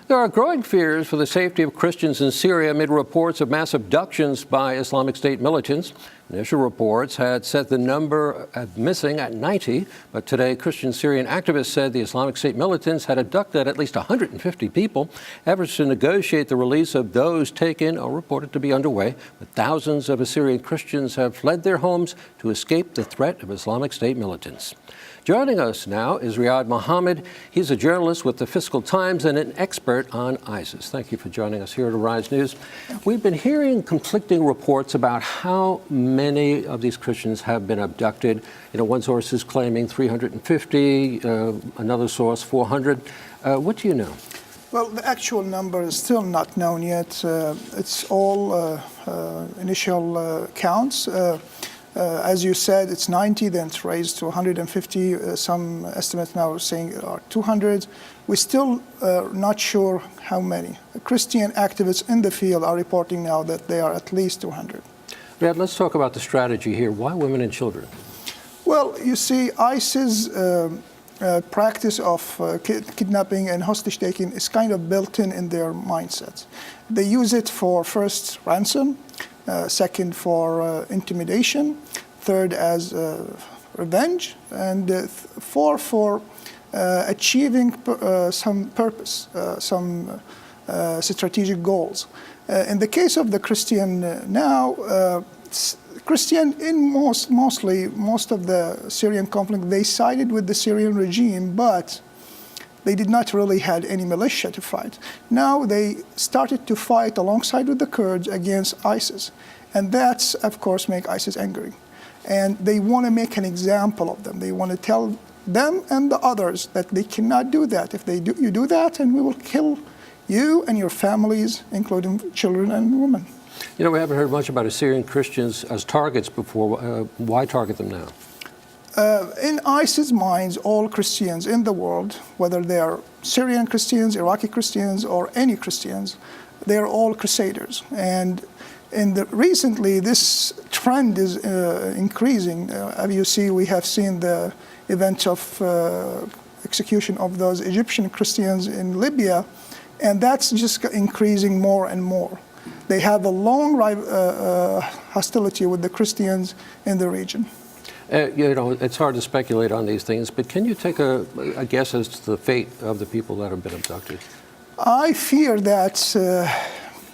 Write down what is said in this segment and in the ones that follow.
There are growing fears for the safety of Christians in Syria amid reports of mass abductions by Islamic State militants. Initial reports had set the number of missing at 90, but today Christian Syrian activists said the Islamic State militants had abducted at least 150 people. Efforts to negotiate the release of those taken are reported to be underway, but thousands of Assyrian Christians have fled their homes to escape the threat of Islamic State militants. Joining us now is Riyadh Mohammed. He's a journalist with the Fiscal Times and an expert on ISIS. Thank you for joining us here at Arise News. We've been hearing conflicting reports about how many of these Christians have been abducted. One source is claiming 350, another source 400. What do you know? Well, the actual number is still not known yet. It's all initial counts. As you said, it's 90, then it's raised to 150. Some estimates now are saying are 200. We're still not sure how many. Christian activists in the field are reporting now that they are at least 200. Riyadh, let's talk about the strategy here. Why women and children? Well, you see, ISIS practice of kidnapping and hostage taking is kind of built in their mindsets. They use it for first ransom, second for intimidation, third as revenge, and four for achieving some purpose, some strategic goals. In the case of the Christian now, Christian in most of the Syrian conflict, they sided with the Syrian regime, but they did not really had any militia to fight. Now they started to fight alongside with the Kurds against ISIS. And that's, of course, make ISIS angry. And they want to make an example of them. They want to tell them and the others that they cannot do that. If you do that, and we will kill you and your families, including children and women. We haven't heard much about Assyrian Christians as targets before. Why target them now? In ISIS minds, all Christians in the world, whether they are Syrian Christians, Iraqi Christians, or any Christians, they are all crusaders. And recently, this trend is increasing. As you see, we have seen the event of execution of those Egyptian Christians in Libya, and that's just increasing more and more. They have a long hostility with the Christians in the region. It's hard to speculate on these things, but can you take a guess as to the fate of the people that have been abducted? I fear that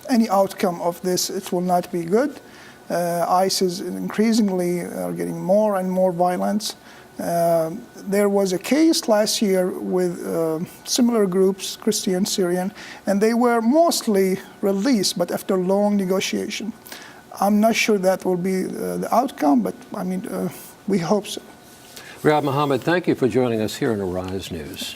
any outcome of this, it will not be good. ISIS increasingly are getting more and more violent. There was a case last year with similar groups, Christian, Syrian, and they were mostly released, but after long negotiation. I'm not sure that will be the outcome, but I mean, we hope so. Riyadh Mohammed, thank you for joining us here on Arise News.